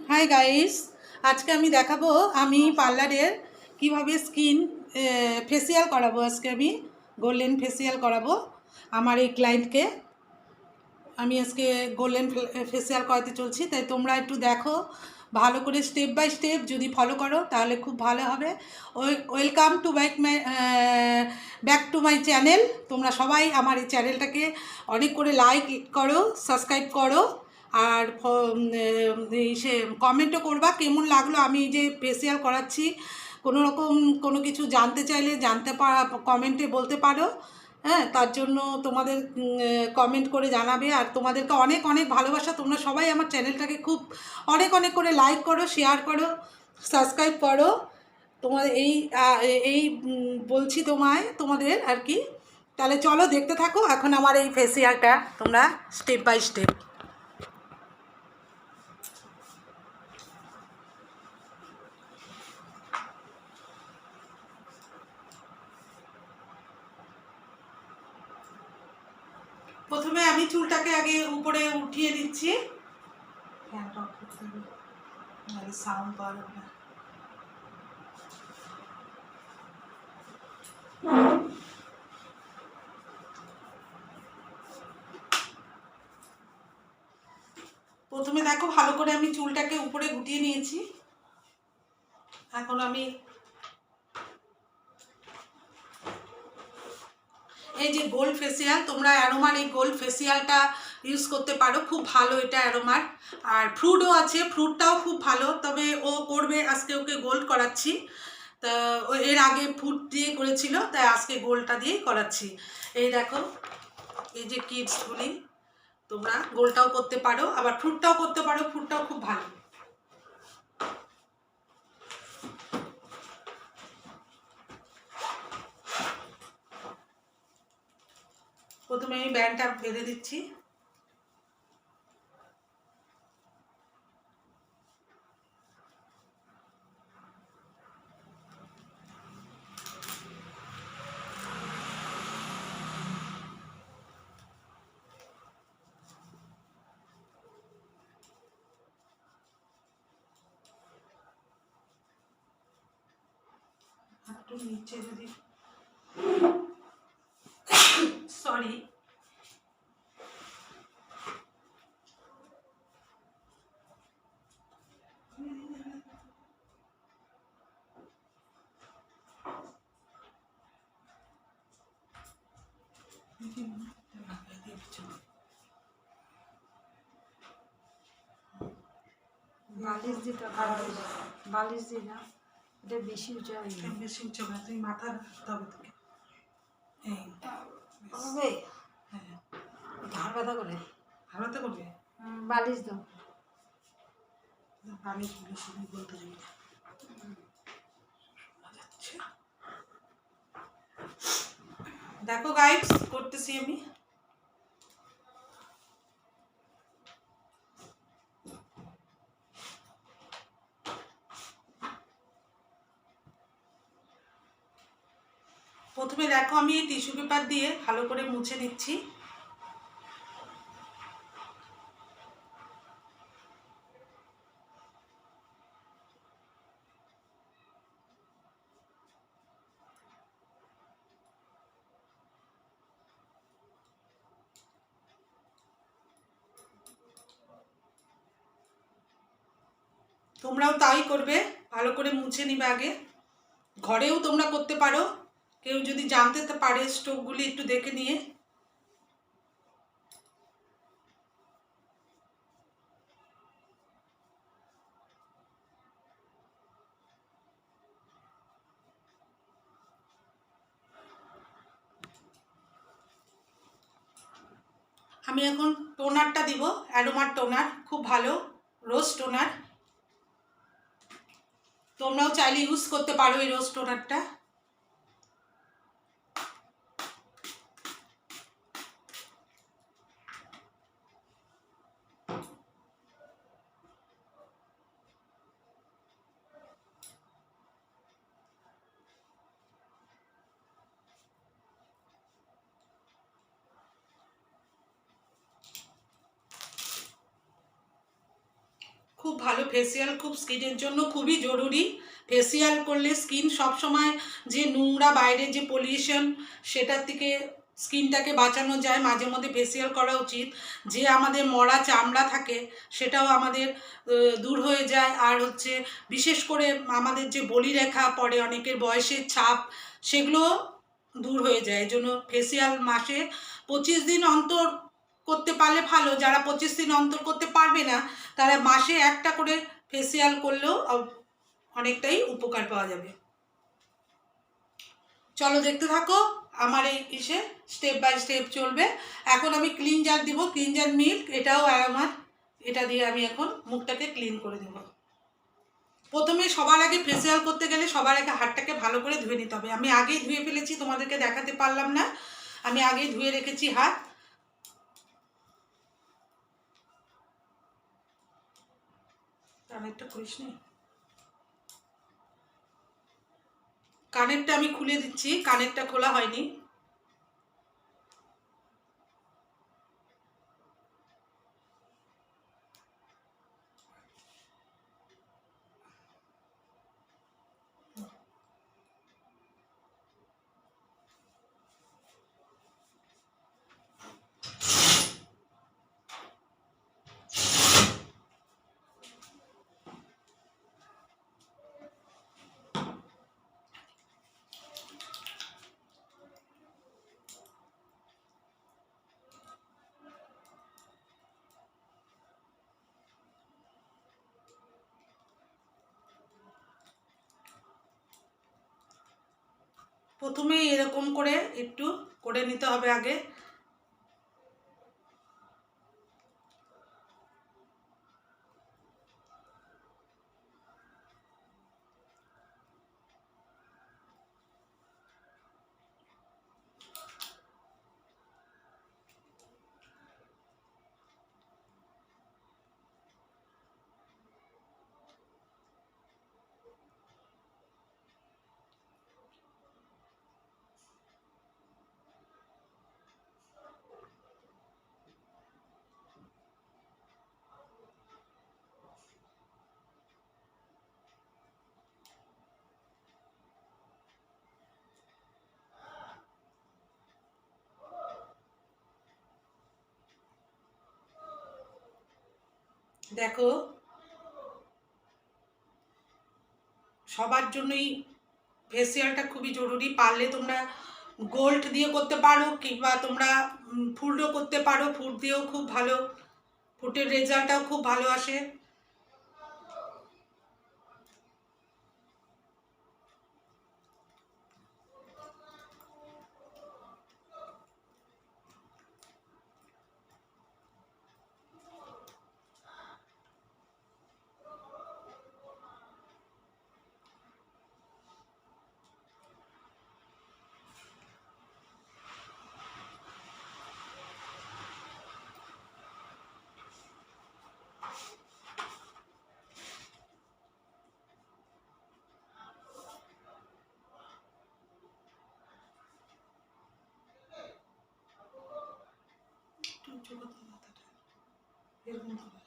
Hi guys, আজকে আমি দেখাবো আমি পার্লারের কিভাবে স্কিন ফেসিয়াল করাবো। আজকে আমি গোল্ডেন ফেসিয়াল করাবো আমার এই ক্লায়েন্টকে। আমি আজকে গোল্ডেন ফেসিয়াল করাতে চলছি, তাই তোমরা একটু দেখো ভালো করে, স্টেপ বাই স্টেপ যদি ফলো করো তাহলে খুব ভালো হবে। Welcome to back to my channel. তোমরা সবাই আমার এই চ্যানেলটাকে অনেক করে লাইক করো, সাবস্ক্রাইব করো, আর সে কমেন্টও করবা কেমন লাগলো আমি যে ফেসিয়াল করাচ্ছি। কোনো রকম কোনো কিছু জানতে চাইলে কমেন্টে বলতে পারো। হ্যাঁ, তার জন্য তোমাদের কমেন্ট করে জানাবে। আর তোমাদেরকে অনেক অনেক ভালোবাসা। তোমরা সবাই আমার চ্যানেলটাকে খুব অনেক অনেক করে লাইক করো, শেয়ার করো, সাবস্ক্রাইব করো। তোমাদের এই বলছি তোমাদের আর কি। তাহলে চলো দেখতে থাকো এখন আমার এই ফেসিয়ালটা তোমরা স্টেপ বাই স্টেপ। প্রথমে আমি চুলটাকে আগে উপরে উঠিয়ে দিচ্ছি। সাউন্ড পাওয়া যাবে না। প্রথমে দেখো ভালো করে আমি চুলটাকে উপরে গুটিয়ে নিয়েছি। এখন আমি এই যে গোল্ড ফেসিয়াল, তোমরা অ্যারোমার এই গোল্ড ফেসিয়ালটা ইউজ করতে পারো, খুব ভালো এটা অ্যারোমার। আর ফ্রুটও আছে, ফ্রুটটাও খুব ভালো, তবে ও করবে আজকে, ওকে গোল্ড করাচ্ছি। তা এর আগে ফ্রুট দিয়ে করেছিল, তাই আজকে গোল্ডটা দিয়েই করাচ্ছি। এই দেখো, এই যে কিডসগুলি, তোমরা গোল্ডটাও করতে পারো, আবার ফ্রুটটাও করতে পারো, ফ্রুটটাও খুব ভালো। প্রথমে আমি ব্যান্ডটা বেঁধে দিচ্ছি। একটু নিচে যদি, সরি, বালিশ দিতে বালিশ দি না, এটা বেশি উঁচু হয়ে গেছে। বেশি উঁচু না, তুমি মাথা রাখতে হবে তোকে। এই হবে, হ্যাঁ, ঘাড় ব্যথা করে। ভালো তো করবে। বালিশ দাও। পানি বেশি বলতে যাই না, শোনা যাচ্ছে। দেখো গাইস, করতেছি আমি। প্রথমে দেখো আমি টিস্যু পেপার দিয়ে ভালো করে মুছে নিচ্ছি। তোমরাও তাই করবে, ভালো করে মুছে নিবে আগে। ঘরেও তোমরা করতে পারো, কেউ যদি জানতে পারে স্টোকগুলি একটু দেখে নিয়ে। আমি এখন টোনারটা দিব, অ্যারোমার টোনার, খুব ভালো রোজ টোনার। তোমরাও চাইলে ইউজ করতে পারো এই রোজ টোনারটা। খুব ভালো ফেসিয়াল, খুব স্কিনের জন্য খুবই জরুরি। ফেসিয়াল করলে স্কিন সব সময় যে নোংরা বাইরে যে পলিউশন সেটার থেকে স্কিনটাকে বাঁচানো যায়। মাঝে মধ্যে ফেসিয়াল করা উচিত। যে আমাদের মরা চামড়া থাকে সেটাও আমাদের দূর হয়ে যায়। আর হচ্ছে বিশেষ করে আমাদের যে বলিরেখা পড়ে, অনেকের বয়সের ছাপ, সেগুলো দূর হয়ে যায়। এই জন্য ফেসিয়াল মাসে 25 দিন অন্তর করতে পারলে ভালো। যারা 25 দিন অন্তর করতে পারবে না তারা মাসে একটা করে ফেসিয়াল করলেও অনেকটাই উপকার পাওয়া যাবে। চলো দেখতে থাকো, আমার এই স্টেপ বাই স্টেপ চলবে। এখন আমি ক্লিনজার দিব, ক্লিনজার মিল্ক, এটাও অ্যারোমার। এটা দিয়ে আমি এখন মুখটাকে ক্লিন করে দেব। প্রথমে সবার আগে ফেসিয়াল করতে গেলে সবার আগে হাতটাকে ভালো করে ধুয়ে নিতে হবে। আমি আগেই ধুয়ে ফেলেছি, তোমাদেরকে দেখাতে পারলাম না, আমি আগেই ধুয়ে রেখেছি হাত। কানেরটা করিস নি, কানেরটা আমি খুলে দিচ্ছি, কানেরটা খোলা হয়নি। প্রথমে এরকম করে একটু করে নিতে হবে আগে। দেখো, সবার জন্যই ফেসিয়ালটা খুবই জরুরি। পারলে তোমরা গোল্ড দিয়ে করতে পারো, কিংবা তোমরা ফুডও করতে পারো। ফুড দিয়েও খুব ভালো, ফুডের রেজাল্টটাও খুব ভালো আসে। এরকম করে।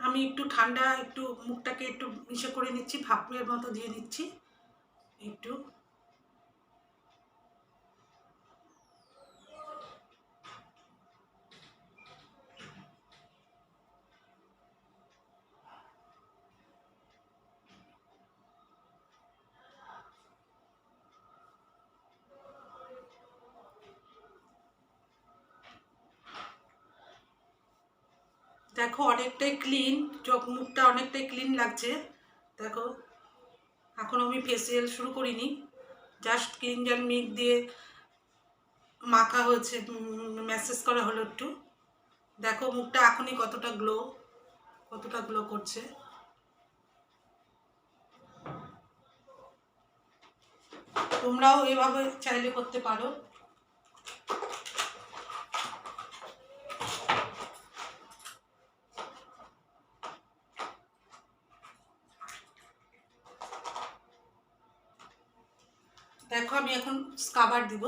আমি একটু ঠান্ডা, একটু মুখটাকে একটু ইসে করে নিচ্ছি, ভাপের মতো দিয়ে নিচ্ছি একটু। দেখো অনেকটাই ক্লিন, চোখ মুখটা অনেকটাই ক্লিন লাগছে। দেখো এখন আমি ফেসিয়াল শুরু করিনি, জাস্ট ক্লিনজার মিল্ক দিয়ে মাখা হয়েছে, ম্যাসেজ করা হলো একটু। দেখো মুখটা এখনই কতটা গ্লো করছে। তোমরাও এভাবে চাইলে করতে পারো। দেখো আমি এখন স্কাবার দিব।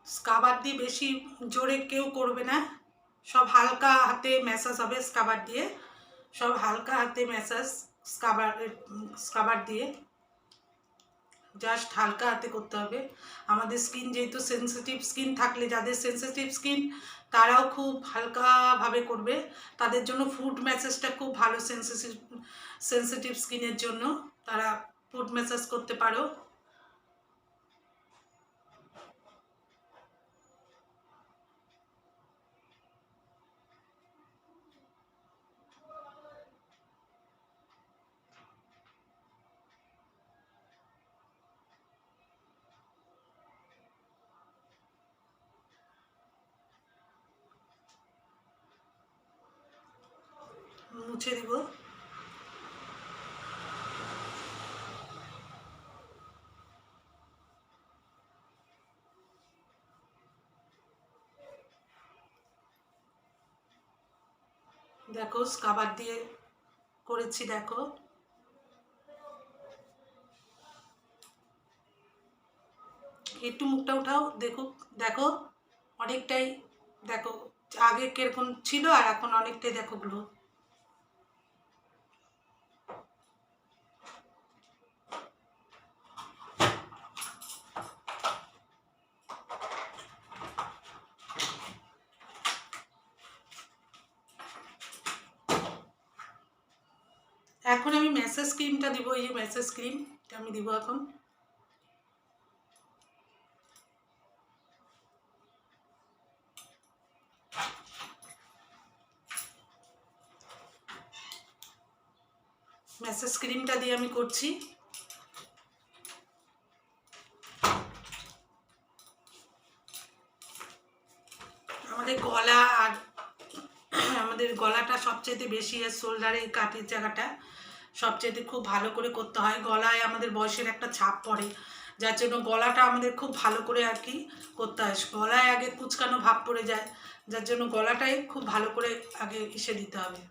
স্কাবার দিয়ে বেশি জোরে কেউ করবে না, সব হালকা হাতে ম্যাসাজ হবে। স্কাবার দিয়ে সব হালকা হাতে ম্যাসাজ, স্কাবার দিয়ে জাস্ট হালকা হাতে করতে হবে। আমাদের স্কিন যেহেতু সেনসিটিভ স্কিন, থাকলে যাদের সেনসিটিভ স্কিন তারাও খুব হালকাভাবে করবে, তাদের জন্য ফুড ম্যাসাজটা খুব ভালো। সেনসিটিভ স্কিনের জন্য তারা ফুড ম্যাসাজ করতে পারো। মুছে দিব। দেখো স্কাবার দিয়ে করেছি। দেখো একটু মুখটা উঠাও, দেখো দেখো অনেকটাই, দেখো আগে কিরকম ছিল আর এখন অনেকটাই দেখো গ্লো। এখন আমি ম্যাসেজ ক্রিমটা দিব, এই যে ম্যাসেজ ক্রিমটা আমি দিব এখন। ম্যাসেজ ক্রিমটা দিয়ে আমি করছি। আমাদের গলা আর আমাদের গলাটা সবচেয়ে বেশি, আর শোল্ডারে এই কাটির জায়গাটা সবচেয়ে খুব ভালো করে করতে হয়। গলায় আমাদের বয়সের একটা ছাপ পড়ে, যার জন্য গলাটা আমাদের খুব ভালো করে আর কি করতে হয়। গলায় আগে কুচকানো ভাব পড়ে যায়, যার জন্য গলাটাই খুব ভালো করে আগে ইসে দিতে হবে।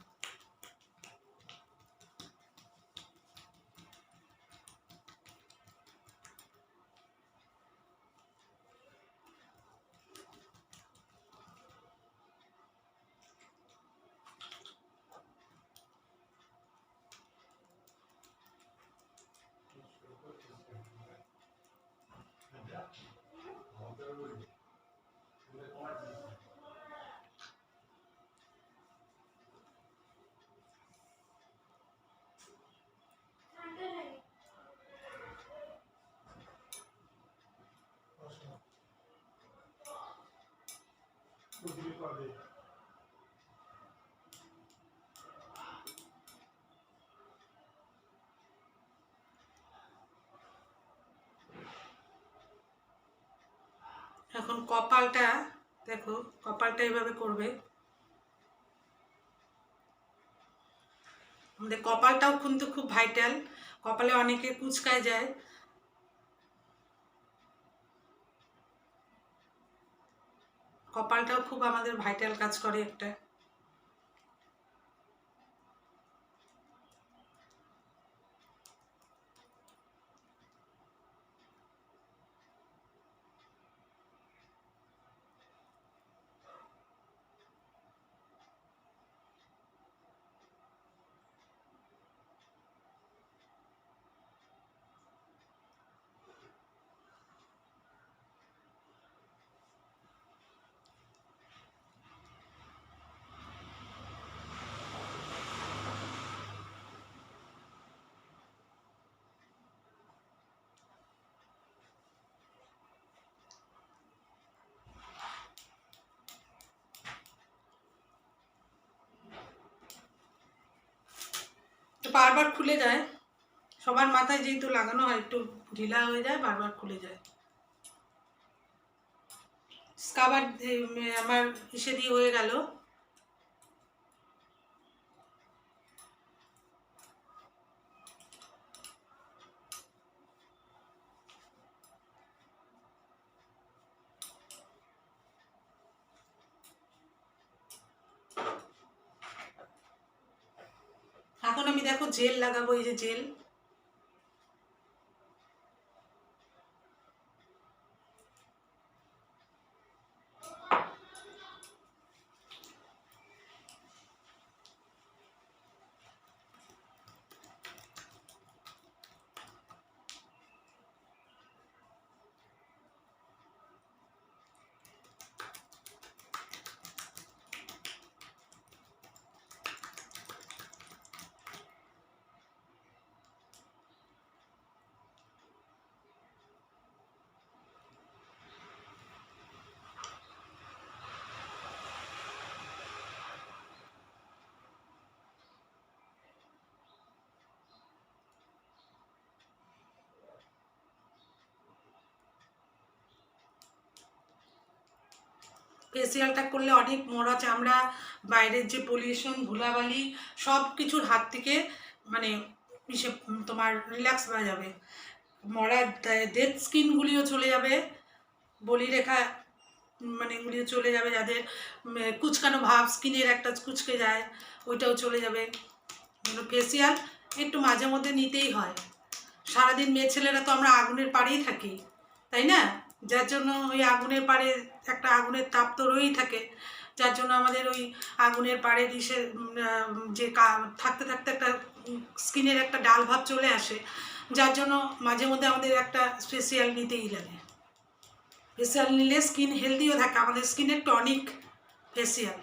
এখন কপালটা দেখো, কপালটা এইভাবে করবে। আমাদের কপালটাও কিন্তু খুব ভাইটাল, কপালে অনেকে কুচকায় যায়, কপালটাও খুব আমাদের ভাইটাল কাজ করে একটা। তো বারবার খুলে যায়, সবার মাথায় যেহেতু লাগানো হয় একটু ঢিলা হয়ে যায়, বারবার খুলে যায়। স্কাবার আমার ইসে দিয়ে হয়ে গেল। এখন আমি দেখো জেল লাগাবো, এই যে জেল। ফেসিয়ালটা করলে অনেক মরা চামড়া, বাইরের যে পলিউশন, ধুলাবালি, সব কিছুর হাত থেকে মানে ইসে তোমার রিল্যাক্স হয়ে যাবে, মরা ডেড স্কিনগুলিও চলে যাবে, বলিরেখা মানে এগুলিও চলে যাবে, যাদের কুচকানো ভাব, স্কিনের একটা কুচকে যায়, ওইটাও চলে যাবে। ফেসিয়াল একটু মাঝে মধ্যে নিতেই হয়। সারাদিন মেয়ে ছেলেরা তো আমরা আগুনের পাড়েই থাকি, তাই না? যার জন্য ওই আগুনের পাড়ে একটা আগুনের তাপ তো রয়েই থাকে, যার জন্য আমাদের ওই আগুনের পাড়ে ইসে যে থাকতে থাকতে একটা স্কিনের একটা ডাল ভাব চলে আসে, যার জন্য মাঝে মধ্যে আমাদের একটা ফেসিয়াল নিতেই লাগে। ফেসিয়াল নিলে স্কিন হেলদিও থাকে, আমাদের স্কিনের টনিক ফেসিয়াল।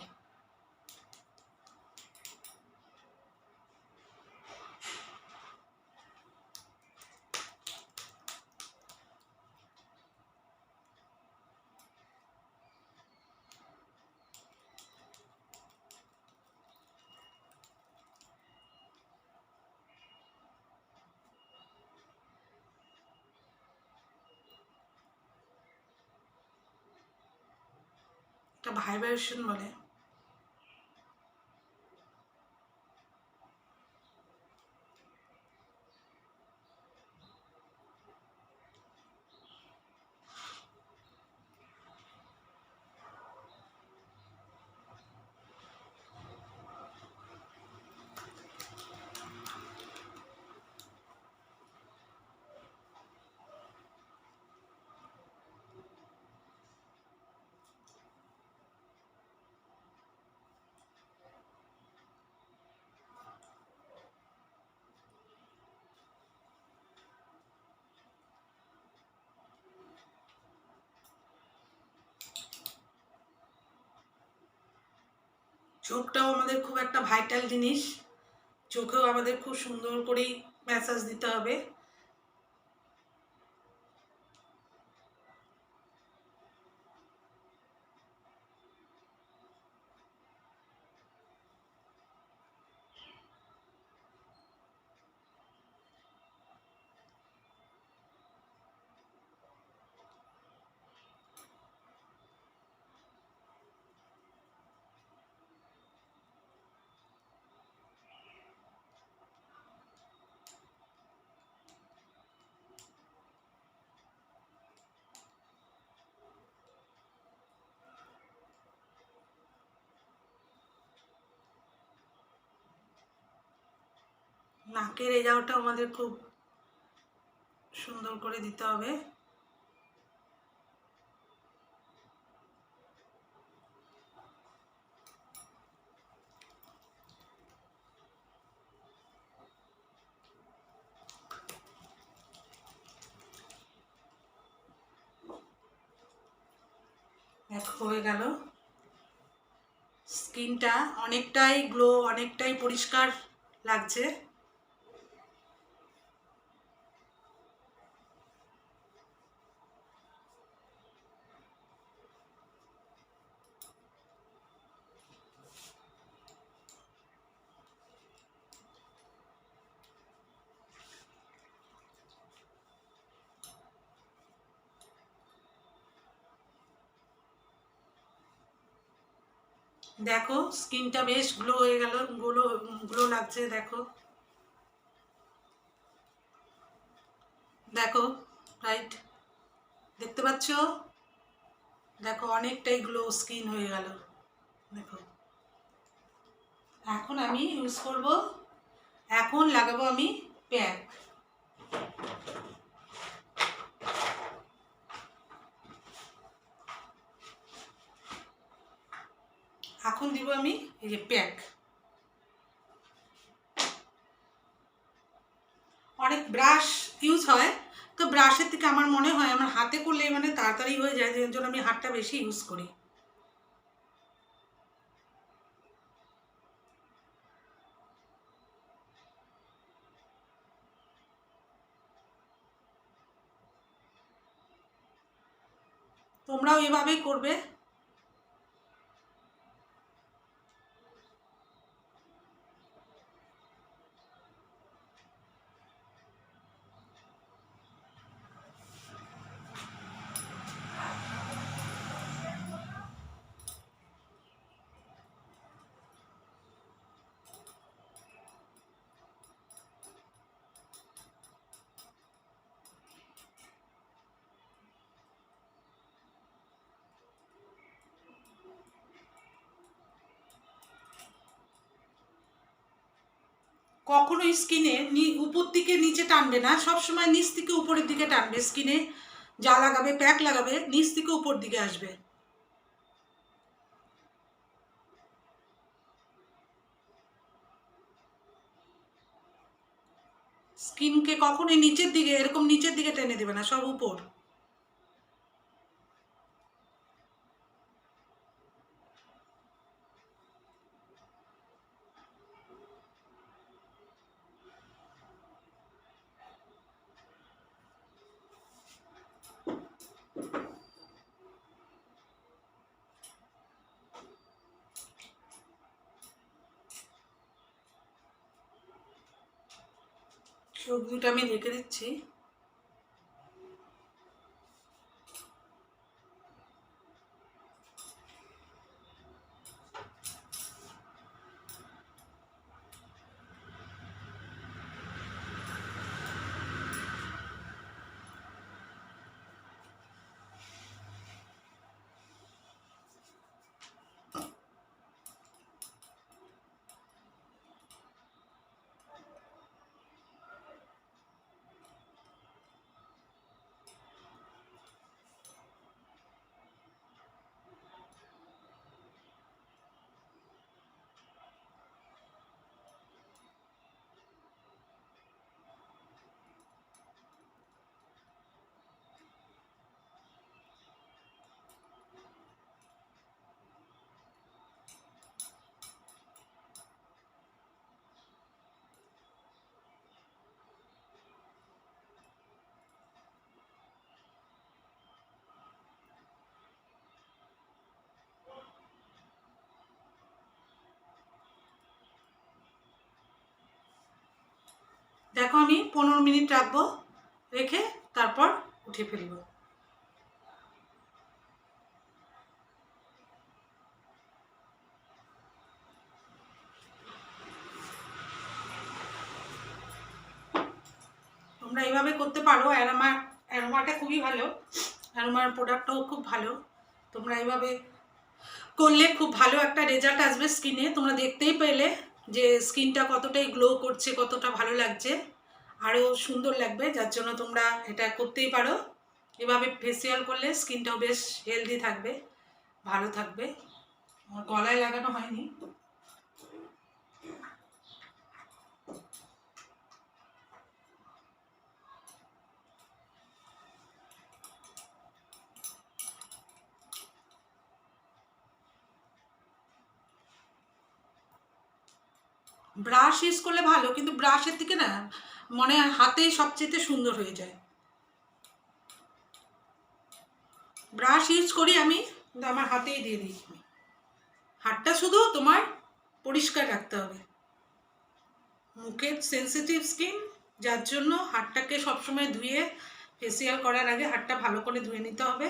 একটা ভাইব্রেশন বলে। চোখটাও আমাদের খুব একটা ভাইটাল জিনিস, চোখেও আমাদের খুব সুন্দর করেই ম্যাসাজ দিতে হবে। নাকের এই জায়গাটা আমাদের খুব সুন্দর করে দিতে হবে। হয়ে গেল। স্কিনটা অনেকটাই গ্লো, অনেকটাই পরিষ্কার লাগছে। দেখো স্কিনটা বেশ গ্লো হয়ে গেল, গ্লো গ্লো লাগছে। দেখো দেখো রাইট, দেখতে পাচ্ছ? দেখো অনেকটাই গ্লো স্কিন হয়ে গেল। দেখো এখন আমি ইউজ করব, এখন লাগাবো আমি প্যাক। এখন দিব আমি এই যে প্যাক। অনেক ব্রাশ ইউজ হয়, তো ব্রাশের থেকে আমার মনে হয় আমার হাতে করলে মানে তাড়াতাড়ি হয়ে যায়, যে জন্য আমি হাতটা বেশি ইউজ করি। তোমরাও এভাবেই করবে। কখনোই স্কিনে উপর থেকে নিচে টানবে না, সবসময় নিচ থেকে উপরের দিকে টানবে। স্কিনে যা লাগাবে, প্যাক লাগাবে, নিচ থেকে উপর দিকে আসবে। স্কিনকে কখনোই নিচের দিকে, এরকম নিচের দিকে টেনে দেবে না, সব উপর। চোখ দুটো আমি ঢেকে দিচ্ছি। দেখো আমি 15 মিনিট রাখবো, রেখে তারপর উঠে ফেলবো। তোমরা এইভাবে করতে পারো। অ্যারোমাটা খুবই ভালো, অ্যারোমার প্রোডাক্টটাও খুব ভালো। তোমরা এইভাবে করলে খুব ভালো একটা রেজাল্ট আসবে স্কিনে। তোমরা দেখতেই পেলে যে স্কিনটা কতটাই গ্লো করছে, কতটা ভালো লাগছে, আরও সুন্দর লাগবে। যার জন্য তোমরা এটা করতেই পারো। এভাবে ফেসিয়াল করলে স্কিনটাও বেশ হেলদি থাকবে, ভালো থাকবে। আমার গলায় লাগানো হয়নি। ব্রাশ ইউজ করলে ভালো, কিন্তু ব্রাশের থেকে না মনে হয় হাতেই সবচেয়ে সুন্দর হয়ে যায়। ব্রাশ ইউজ করি আমি, কিন্তু আমার হাতেই দিয়ে দিই। হাতটা শুধু তোমার পরিষ্কার রাখতে হবে। মুখের সেন্সিটিভ স্কিন, যার জন্য হাতটাকে সবসময় ধুয়ে ফেসিয়াল করার আগে হাতটা ভালো করে ধুয়ে নিতে হবে।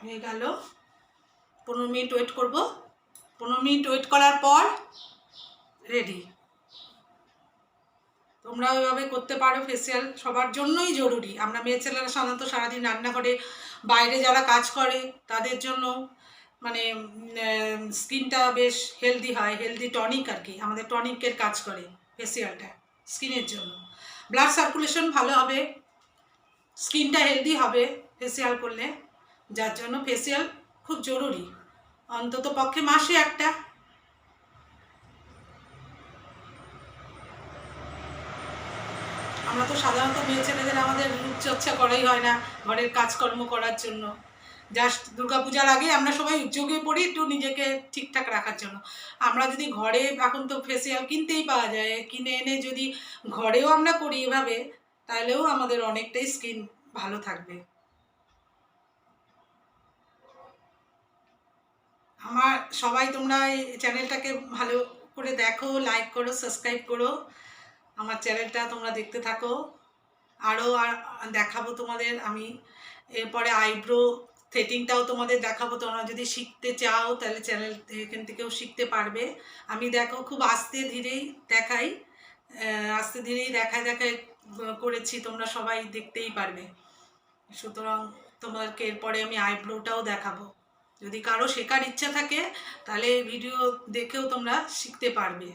হয়ে গেল। 15 মিনিট ওয়েট করব। 15 মিনিট ওয়েট করার পর রেডি। তোমরা ওইভাবে করতে পারো। ফেসিয়াল সবার জন্যই জরুরি। আমরা মেয়ে ছেলেরা সাধারণত সারাদিন রান্নাঘরে বাইরে যারা কাজ করে তাদের জন্য মানে স্কিনটা বেশ হেলদি হয়, হেলদি টনিক আর কি, আমাদের টনিকের কাজ করে ফেসিয়ালটা স্কিনের জন্য। ব্লাড সার্কুলেশন ভালো হবে, স্কিনটা হেলদি হবে ফেসিয়াল করলে। যার জন্য ফেসিয়াল খুব জরুরি, অন্তত পক্ষে মাসে একটা। আমরা তো সাধারণত মেয়ে ছেলেদের আমাদের রূপচর্চা করাই হয় না ঘরের কাজকর্ম করার জন্য। জাস্ট দুর্গাপূজার আগে আমরা সবাই উদ্যোগে পড়ি একটু নিজেকে ঠিকঠাক রাখার জন্য। আমরা যদি ঘরে, এখন তো ফেসিয়াল কিনতেই পাওয়া যায়, কিনে এনে যদি ঘরেও আমরা করি এভাবে, তাহলেও আমাদের অনেকটাই স্কিন ভালো থাকবে। আমার সবাই তোমরা এই চ্যানেলটাকে ভালো করে দেখো, লাইক করো, সাবস্ক্রাইব করো। আমার চ্যানেলটা তোমরা দেখতে থাকো। আরও দেখাবো তোমাদের আমি। এরপরে আইব্রো থ্রেডিংটাও তোমাদের দেখাবো। তোমরা যদি শিখতে চাও তাহলে চ্যানেল এখান থেকেও শিখতে পারবে। আমি দেখো খুব আস্তে ধীরেই দেখাই, আস্তে ধীরেই দেখায় দেখায় করেছি, তোমরা সবাই দেখতেই পারবে। সুতরাং তোমাদেরকে এরপরে আমি আইব্রোটাও দেখাবো। যদি কারো শেখার ইচ্ছা থাকে তাহলে ভিডিও দেখেও তোমরা শিখতে পারবে।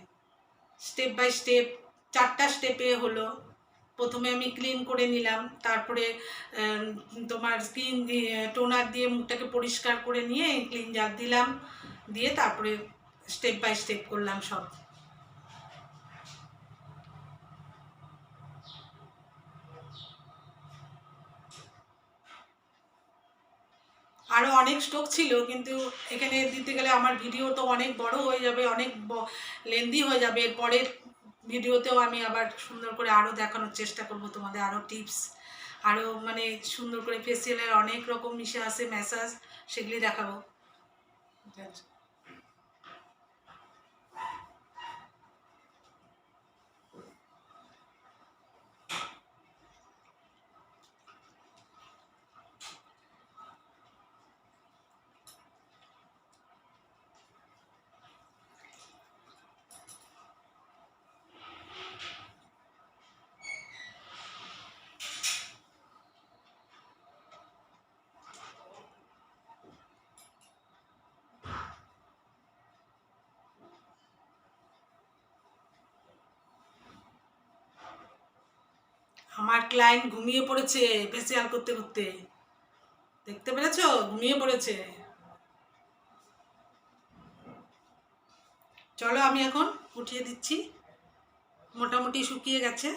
স্টেপ বাই স্টেপ, 4টা স্টেপে হলো। প্রথমে আমি ক্লিন করে নিলাম, তারপরে তোমার স্কিন টোনার দিয়ে মুখটাকে পরিষ্কার করে নিয়ে ক্লিনজার দিলাম, দিয়ে তারপরে স্টেপ বাই স্টেপ করলাম সব। আরও অনেক স্ট্রোক ছিল, কিন্তু এখানে দিতে গেলে আমার ভিডিও তো অনেক বড় হয়ে যাবে, অনেক লেন্দি হয়ে যাবে। পরের ভিডিওতেও আমি আবার সুন্দর করে আরও দেখানোর চেষ্টা করব তোমাদের, আরও টিপস, আরও মানে সুন্দর করে ফেসিয়ালের অনেক রকম মিশে আছে ম্যাসাজ, সেগুলি দেখাবো। আমার ক্লায়েন্ট ঘুমিয়ে পড়েছে ফেসিয়াল করতে করতে, দেখতে পেরেছো? ঘুমিয়ে পড়েছে। চলো আমি এখন উঠিয়ে দিচ্ছি, মোটামুটি শুকিয়ে গেছে।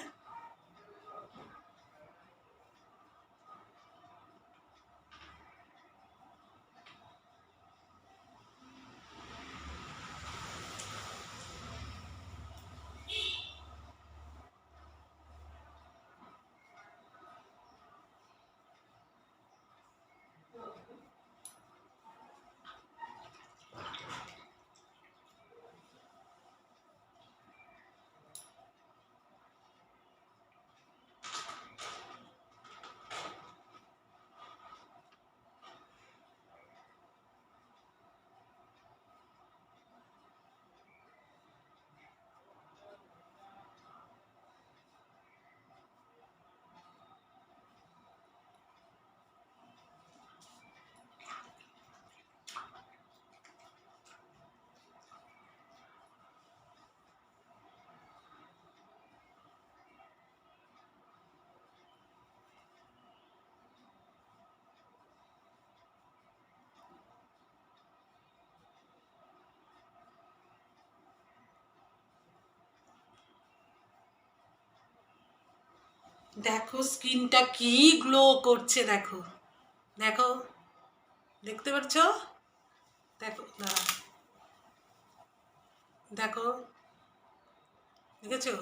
দেখো স্কিনটা কি গ্লো করছে, দেখো দেখো, দেখতে পাচ্ছ? দেখো দাঁড়া, দেখো, দেখেছো?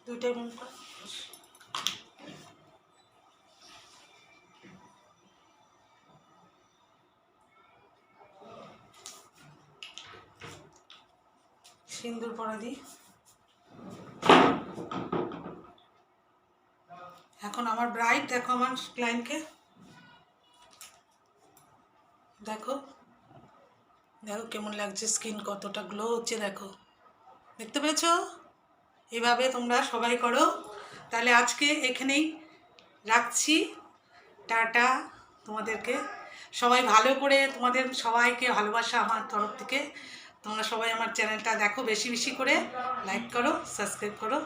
দুইটাই মন কর। সিন্দুর পরা দিই। এখন আমার ব্রাইট, দেখো আমার ক্লায়েন্টকে, দেখো দেখো কেমন লাগছে, স্কিন কতটা গ্লো হচ্ছে, দেখো দেখতে পেয়েছো? এভাবে তোমরা সবাই করো। তাহলে আজকে এখানেই রাখছি, টাটা। তোমাদেরকে সবাই ভালো করে, তোমাদের সবাইকে ভালোবাসা আমার তরফ থেকে। তোমরা সবাই আমার চ্যানেলটা দেখো, বেশি বেশি করে লাইক করো, সাবস্ক্রাইব করো।